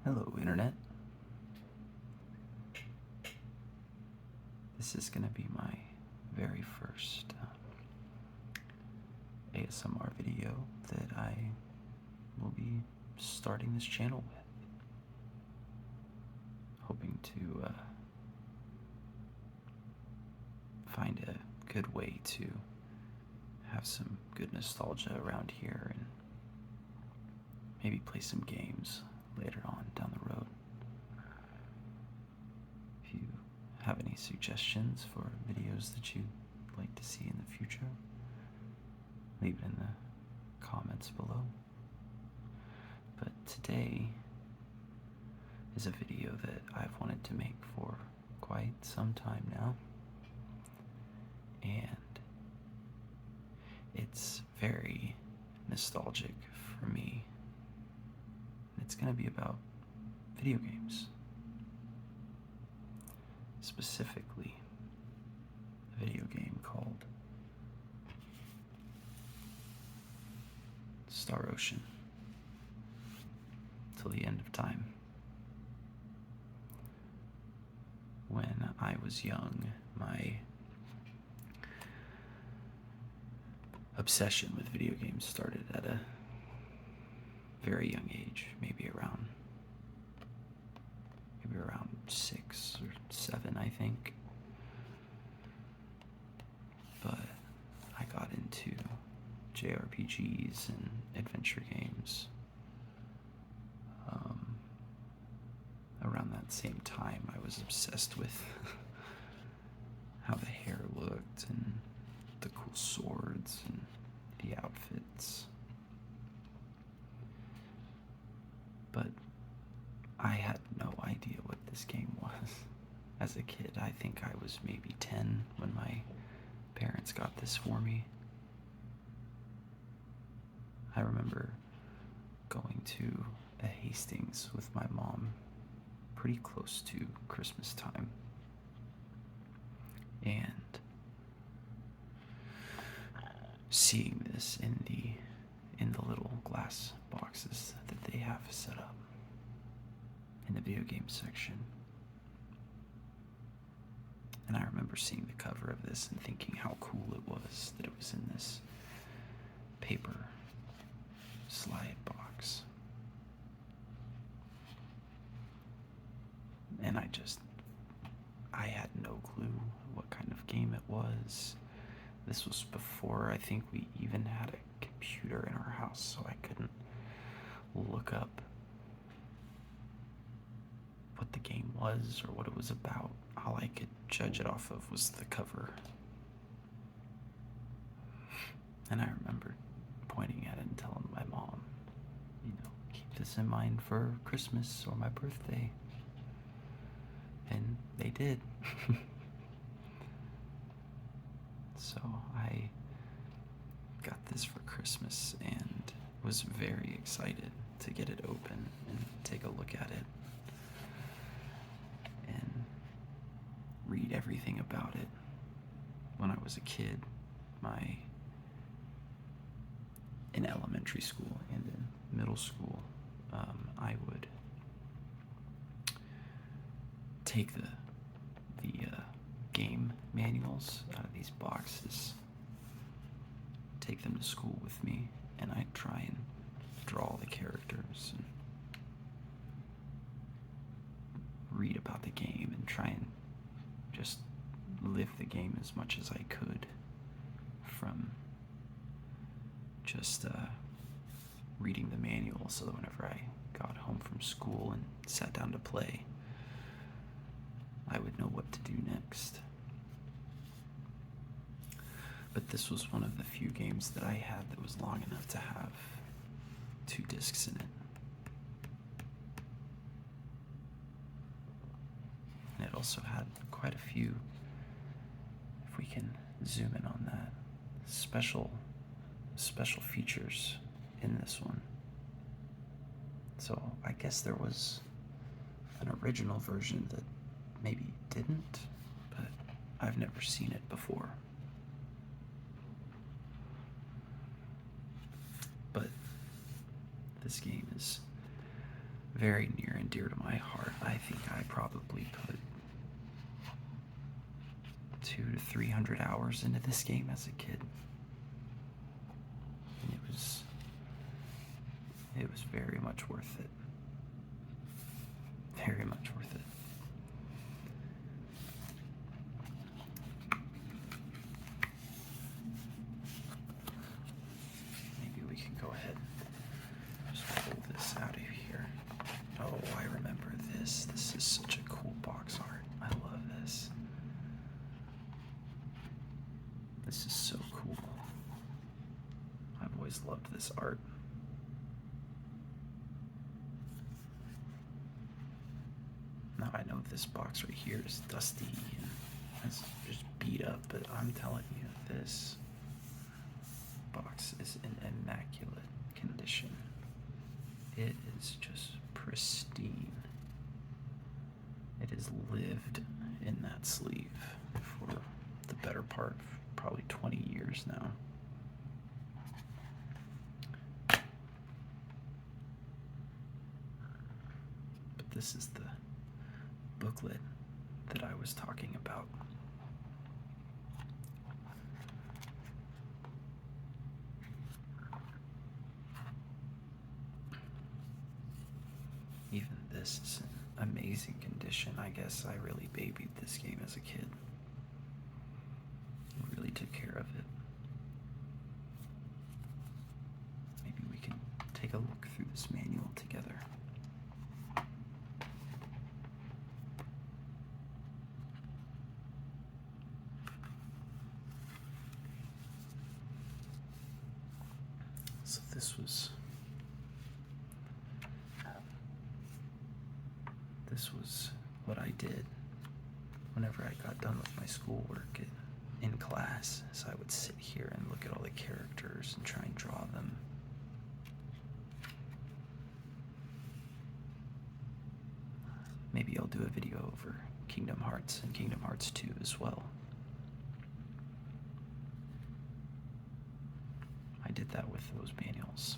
Hello, Internet. This is going to be my very first ASMR video that I will be starting this channel with. Hoping to find a good way to have some good nostalgia around here and maybe play some games later on down the road. If you have any suggestions for videos that you'd like to see in the future, leave it in the comments below. But today is a video that I've wanted to make for quite some time now, and it's very nostalgic for me. It's going to be about video games, specifically a video game called Star Ocean, Till the End of Time. When I was young, my obsession with video games started at a very young age, maybe around 6 or 7, I think. But I got into JRPGs and adventure games around that same time. I was obsessed with how the hair looked and the cool swords and the outfits. But I had no idea what this game was. As a kid, I think I was maybe 10 when my parents got this for me. I remember going to a Hastings with my mom pretty close to Christmas time, and seeing this in the little glass boxes that they have set up in the video game section. And I remember seeing the cover of this and thinking how cool it was that it was in this paper slide box. And I had no clue what kind of game it was. This was before I think we even had a computer in our house, so I couldn't look up what the game was or what it was about. All I could judge it off of was the cover. And I remember pointing at it and telling my mom, keep this in mind for Christmas or my birthday. And they did. So I got this for Christmas and was very excited to get it open and take a look at it and read everything about it. When I was a kid, in elementary school and in middle school, I would take the game manuals out of these boxes, take them to school with me, and I'd try and draw the characters and read about the game and try and just live the game as much as I could from just reading the manual, so that whenever I got home from school and sat down to play, I would know what to do next. But this was one of the few games that I had that was long enough to have 2 discs in it. And it also had quite a few, if we can zoom in on that, special features in this one. So I guess there was an original version that maybe didn't, but I've never seen it before. But this game is very near and dear to my heart. I think I probably put 200 to 300 hours into this game as a kid. And it was very much worth it. Very much worth it. Maybe we can go ahead and just pull this out of here. Oh, I remember this. This is such a cool box art. I love this. This is so cool. I've always loved this art. Now I know this box right here is dusty and it's just beat up, but I'm telling you, this box is in immaculate condition. It is just pristine. It has lived in that sleeve for the better part of probably 20 years now. But this is the booklet that I was talking about. Even this is in amazing condition. I guess I really babied this game as a kid. Really took care of it. Maybe we can take a look through this manual together. So this was what I did whenever I got done with my schoolwork in class. So I would sit here and look at all the characters and try and draw them. Maybe I'll do a video over Kingdom Hearts and Kingdom Hearts 2 as well. I did that with those manuals.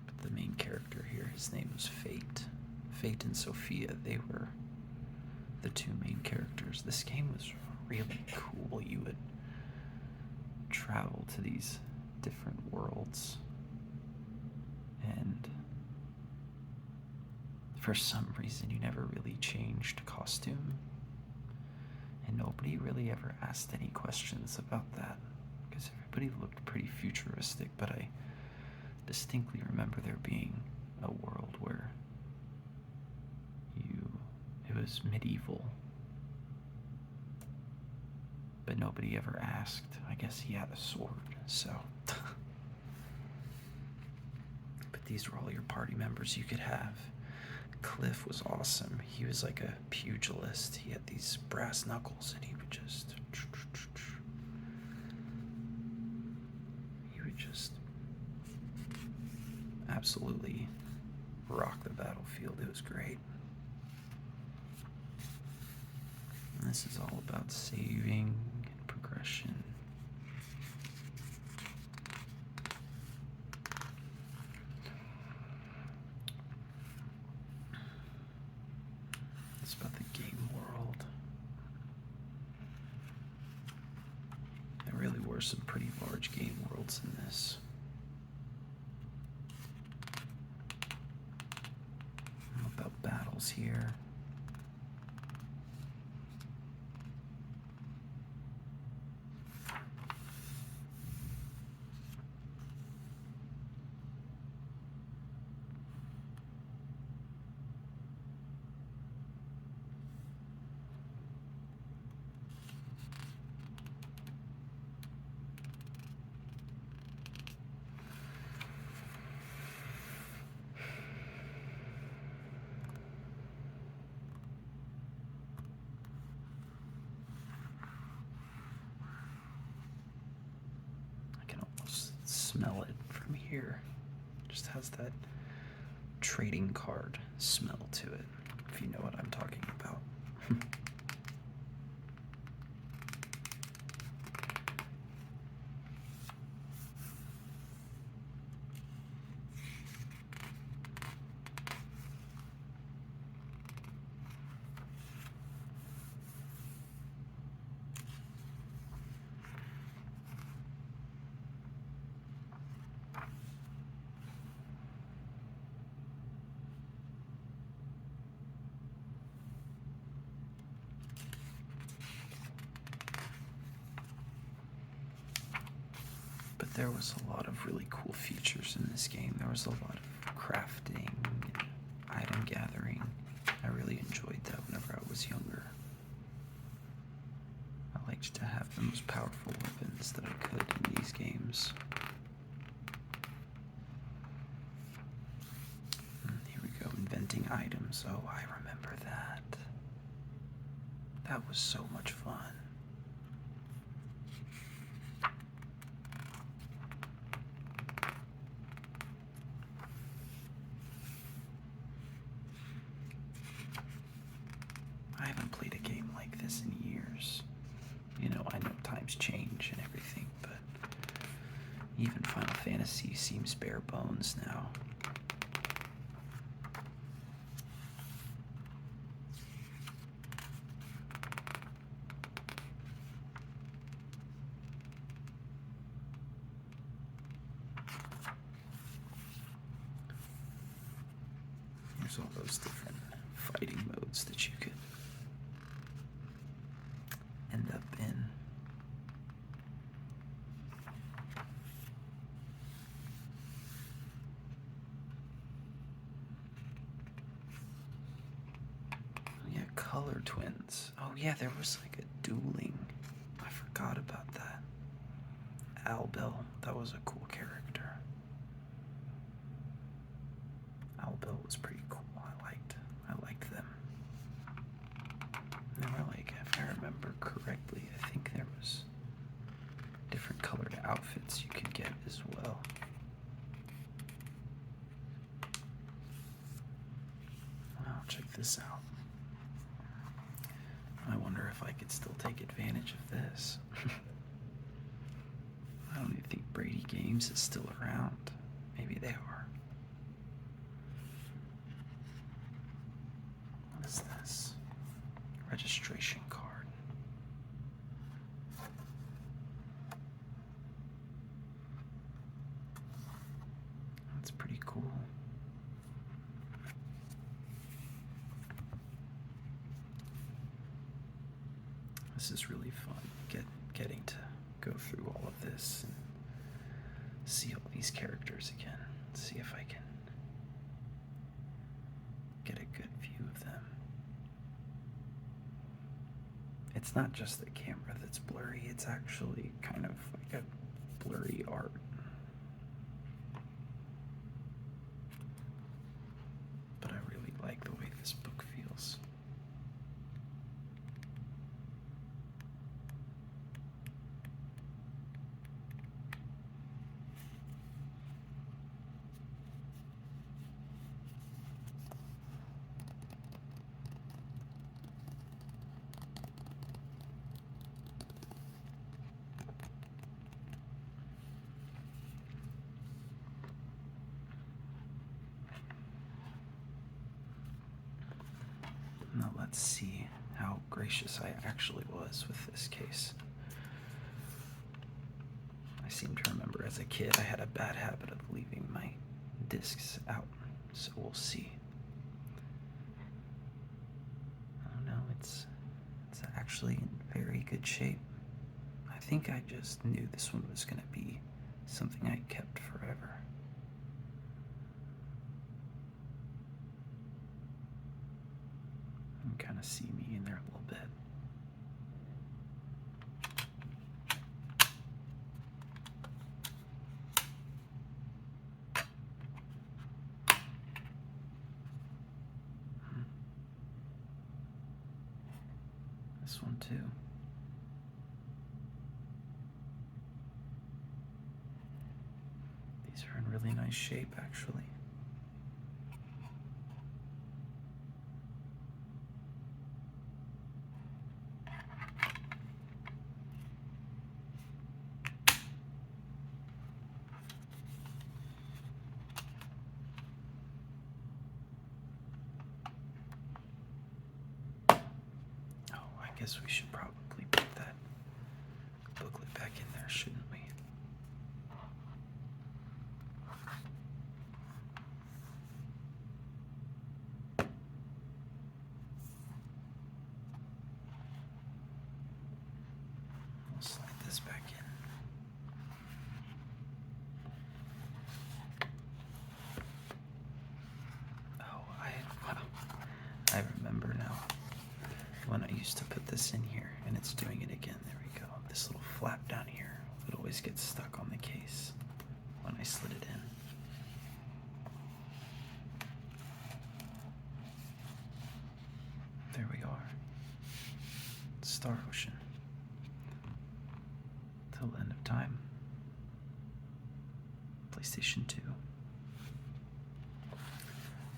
But the main character here, his name was Fate. Fate and Sophia, they were the two main characters. This game was really cool. You would travel to these different worlds, and for some reason you never really changed costume, and nobody really ever asked any questions about that because everybody looked pretty futuristic. But I distinctly remember there being a world where it was medieval, but nobody ever asked. I guess he had a sword, so. But these were all your party members you could have. Cliff was awesome. He was like a pugilist. He had these brass knuckles and he would just absolutely rock the battlefield. It was great. And this is all about saving and progression. It's about the game world. There really were some pretty large game worlds in this. About battles here. Smell it from here. Just has that trading card smell to it, if you know what I'm talking about. there was a lot of really cool features in this game. There was a lot of crafting, and item gathering. I really enjoyed that whenever I was younger. I liked to have the most powerful weapons that I could in these games. Here we go, inventing items. Oh, I remember that. That was so much fun. I haven't played a game like this in years. You know, I know times change and everything, but even Final Fantasy seems bare bones now. There's all those different fighting modes that you could end up in. Oh yeah, color twins. Oh yeah, there was like a dueling. I forgot about that. Albel, that was a cool character. Albel was pretty cool. I liked them. They were like, if I remember correctly, I think there was different colored outfits you could get as well. Wow, check this out. I wonder if I could still take advantage of this. I don't even think Brady Games is still around. Maybe they are. What is this? Registration card. That's pretty cool. This is really fun, getting to go through all of this and see all these characters again. See if I can get a good view of them. It's not just the camera that's blurry, it's actually kind of like a blurry art. But I really like the way this book feels. Now let's see how gracious I actually was with this case. I seem to remember as a kid I had a bad habit of leaving my discs out, so we'll see. Oh no, it's actually in very good shape. I think I just knew this one was going to be something I kept forever. You can kind of see me in there a little bit. This one too. These are in really nice shape, actually. I guess we should probably put that booklet back in there, shouldn't we? We'll slide this back in. used to put this in here, and it's doing it again. There we go. This little flap down here would always get stuck on the case when I slid it in. There we are. Star Ocean. Till the end of time. PlayStation 2.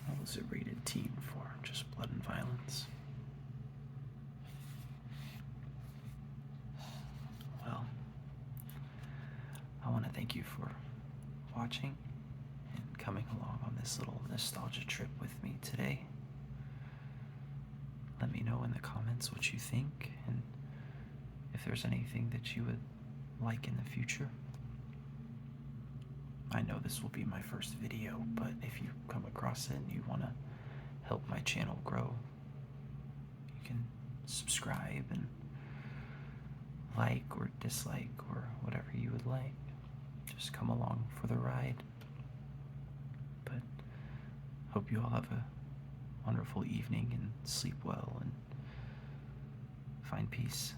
What was it rated teen for? Just blood and violence. Well, I want to thank you for watching and coming along on this little nostalgia trip with me today. Let me know in the comments what you think and if there's anything that you would like in the future. I know this will be my first video, but if you come across it and you want to help my channel grow, you can subscribe and like or dislike or whatever you would like. Just come along for the ride. But hope you all have a wonderful evening and sleep well and find peace.